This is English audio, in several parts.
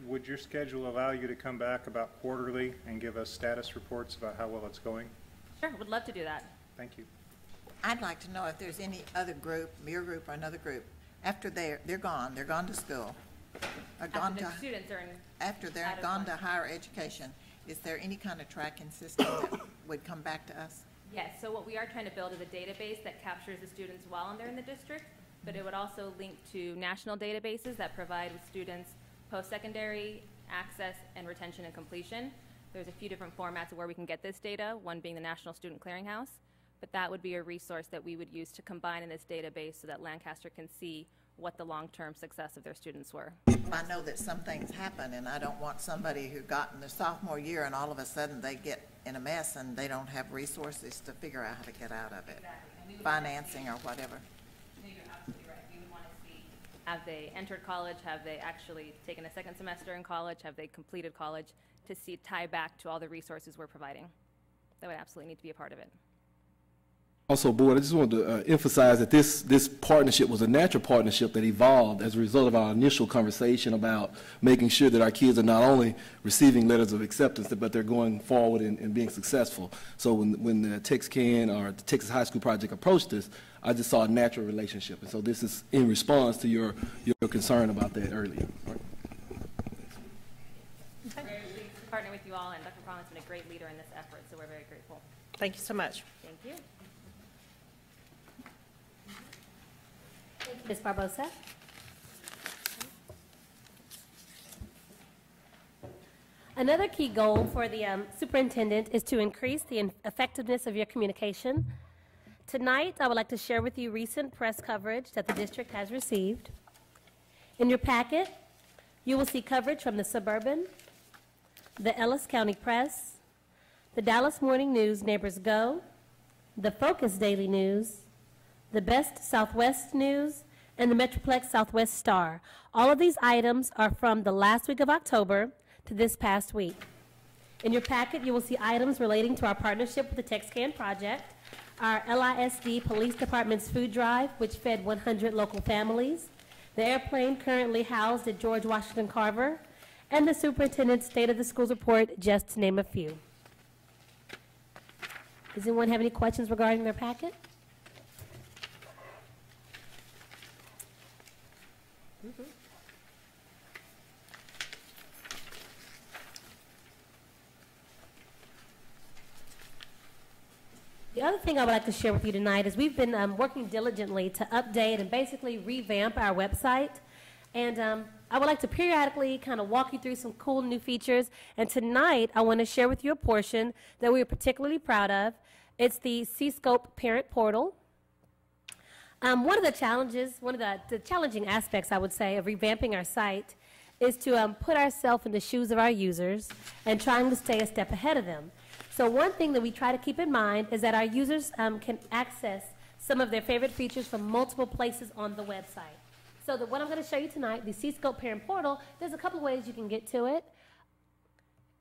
would your schedule allow you to come back about quarterly and give us status reports about how well it's going? Sure, would love to do that. Thank you. I'd like to know if there's any other group, your group or another group, after they're gone to school, or gone After to, the students are in, after they're out of gone one. to higher education, is there any kind of tracking system that would come back to us? yes, so what we are trying to build is a database that captures the students while they're in the district, but it would also link to national databases that provide students post-secondary access and retention and completion. There's a few different formats of where we can get this data, one being the National Student Clearinghouse, but that would be a resource that we would use to combine in this database so that Lancaster can see what the long-term success of their students were. I know that some things happen, and I don't want somebody who got in their sophomore year and all of a sudden they get in a mess and they don't have resources to figure out how to get out of it, financing or whatever. No, you're absolutely right. We would want to see, have they entered college? Have they actually taken a second semester in college? Have they completed college? To see tie back to all the resources we're providing. That would absolutely need to be a part of it. Also, Board, I just wanted to emphasize that this partnership was a natural partnership that evolved as a result of our initial conversation about making sure that our kids are not only receiving letters of acceptance, but they're going forward and being successful. So when the TexCan or the Texas High School Project approached us, I just saw a natural relationship. And so this is in response to your concern about that earlier. Very pleased to partner with you all, and Dr. Collins has been a great leader in this effort, so we're very grateful. Thank you so much. Thank you. Ms. Barbosa. Another key goal for the superintendent is to increase the effectiveness of your communication. Tonight, I would like to share with you recent press coverage that the district has received. In your packet, you will see coverage from the Suburban, the Ellis County Press, the Dallas Morning News Neighbors Go, the Focus Daily News, the Best Southwest News, and the Metroplex Southwest Star. All of these items are from the last week of October to this past week. In your packet, you will see items relating to our partnership with the TexCan project, our LISD Police Department's food drive, which fed 100 local families, the airplane currently housed at George Washington Carver, and the superintendent's State of the Schools report, just to name a few. Does anyone have any questions regarding their packet? The other thing I would like to share with you tonight is we've been working diligently to update and basically revamp our website. And I would like to periodically kind of walk you through some cool new features. And tonight, I want to share with you a portion that we are particularly proud of. It's the C-Scope Parent Portal. One of the challenges, one of the challenging aspects, I would say, of revamping our site is to put ourselves in the shoes of our users and trying to stay a step ahead of them. So one thing that we try to keep in mind is that our users can access some of their favorite features from multiple places on the website. So what I'm going to show you tonight, the C-Scope Parent Portal, there's a couple of ways you can get to it.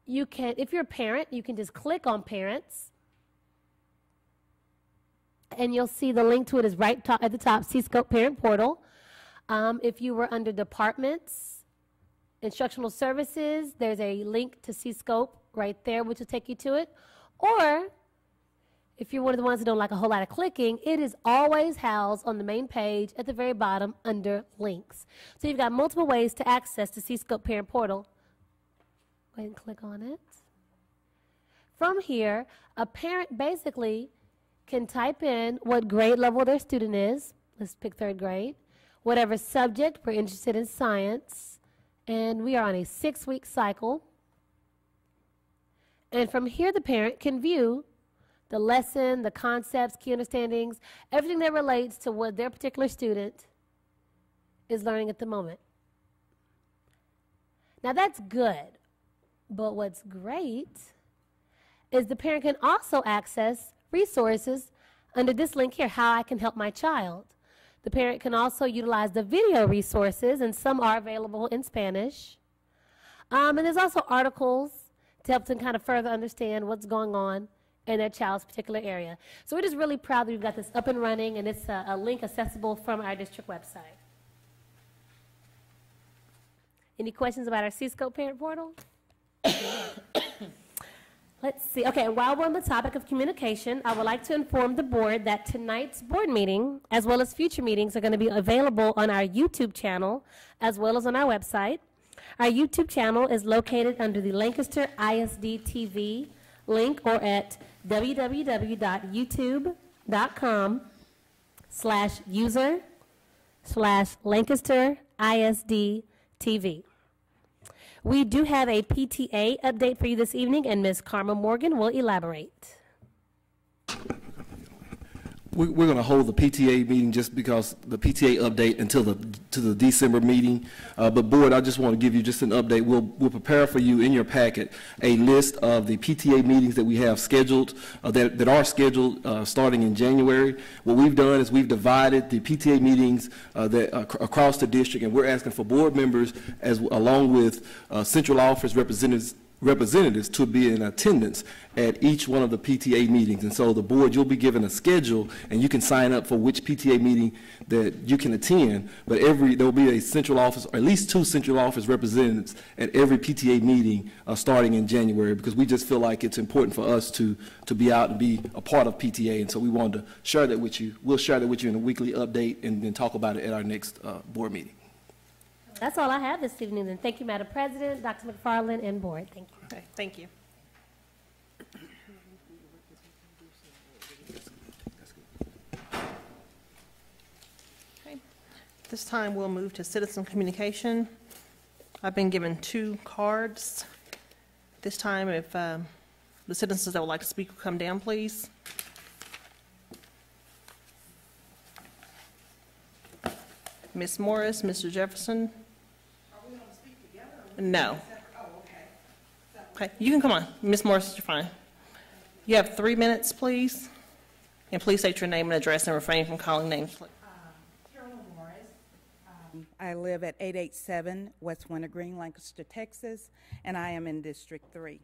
You can, if you're a parent, you can just click on Parents, and you'll see the link to it is right at the top, C-Scope Parent Portal. If you were under Departments, Instructional Services, there's a link to C-Scope right there, which will take you to it. Or if you're one of the ones that don't like a whole lot of clicking, it is always housed on the main page at the very bottom under Links. So you've got multiple ways to access the C-Scope Parent Portal. Go ahead and click on it. From here, a parent basically can type in what grade level their student is. Let's pick 3rd grade. Whatever subject, we're interested in science. And we are on a 6-week cycle. And from here, the parent can view the lesson, the concepts, key understandings, everything that relates to what their particular student is learning at the moment. Now, that's good. But what's great is the parent can also access resources under this link here, How I Can Help My Child. The parent can also utilize the video resources, and some are available in Spanish. And there's also articles to help them kind of further understand what's going on in their child's particular area. So we're just really proud that we've got this up and running, and it's a link accessible from our district website. Any questions about our C-Scope parent portal? Let's see. Okay, while we're on the topic of communication, I would like to inform the board that tonight's board meeting, as well as future meetings, are going to be available on our YouTube channel, as well as on our website. Our YouTube channel is located under the Lancaster ISD TV link or at www.youtube.com/user/Lancaster ISD TV. We do have a PTA update for you this evening, and Ms. Karma Morgan will elaborate. We're going to hold the PTA meeting just because the PTA update until the December meeting. But board, I just want to give you just an update. We'll prepare for you in your packet a list of the PTA meetings that we have scheduled, that are scheduled starting in January. What we've done is we've divided the PTA meetings across the district, and we're asking for board members, along with central office representatives to be in attendance at each one of the PTA meetings. And so the board, you'll be given a schedule, and you can sign up for which PTA meeting that you can attend. But there will be a central office, or at least 2 central office representatives at every PTA meeting starting in January, because we just feel like it's important for us to be out and be a part of PTA. And so we wanted to share that with you. We'll share that with you in a weekly update and then talk about it at our next board meeting. That's all I have this evening, then. Thank you, Madam President, Dr. McFarland, and board. Thank you. Okay, thank you. Okay. This time we'll move to citizen communication. I've been given 2 cards. This time, if the citizens that would like to speak will come down, please. Ms. Morris, Mr. Jefferson. Are we going to speak together? No. Oh, okay. Okay, you can come on. Ms. Morris, you're fine. You have 3 minutes, please. And please state your name and address and refrain from calling names. Carolyn Morris. I live at 887 West Wintergreen, Lancaster, Texas, and I am in District 3.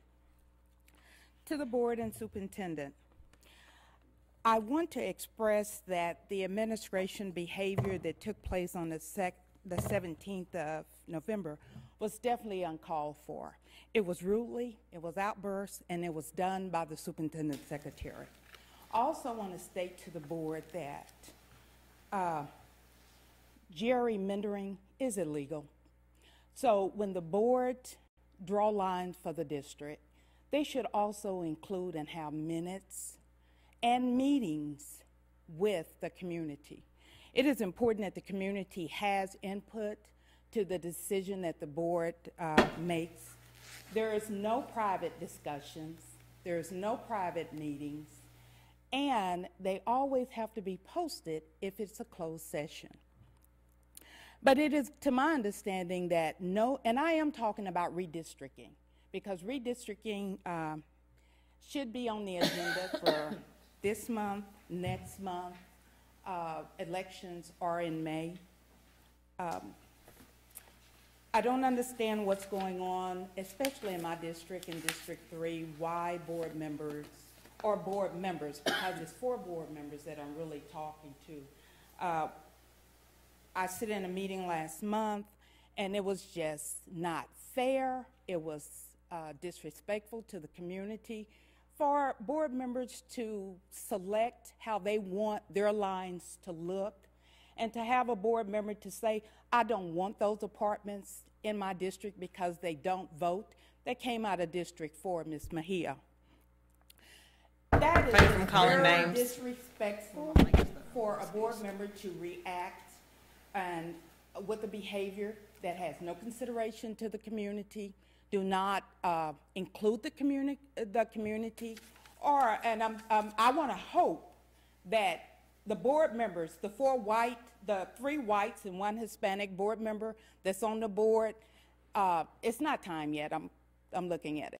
To the board and superintendent, I want to express that the administration behavior that took place on the 17th of November was definitely uncalled for. It was rudely, it was outbursts, and it was done by the superintendent secretary. I also want to state to the board that gerrymandering is illegal. So when the board draw lines for the district, they should also include and have minutes and meetings with the community. It is important that the community has input to the decision that the board makes. There is no private discussions, there is no private meetings, and they always have to be posted if it's a closed session. But it is to my understanding that and I am talking about redistricting, because redistricting should be on the agenda for this month, next month. Elections are in May. I don't understand what's going on, especially in my district, in District 3, why board members, because it's 4 board members that I'm really talking to. I sit in a meeting last month, and it was just not fair. It was disrespectful to the community for board members to select how they want their lines to look, and to have a board member to say, I don't want those apartments in my district because they don't vote. That came out of District 4, Ms. Mejia. That is very disrespectful for a board member to react and with a behavior that has no consideration to the community, do not include the community, I want to hope that the board members, the 3 whites and 1 Hispanic board member that's on the board, it's not time yet. I'm looking at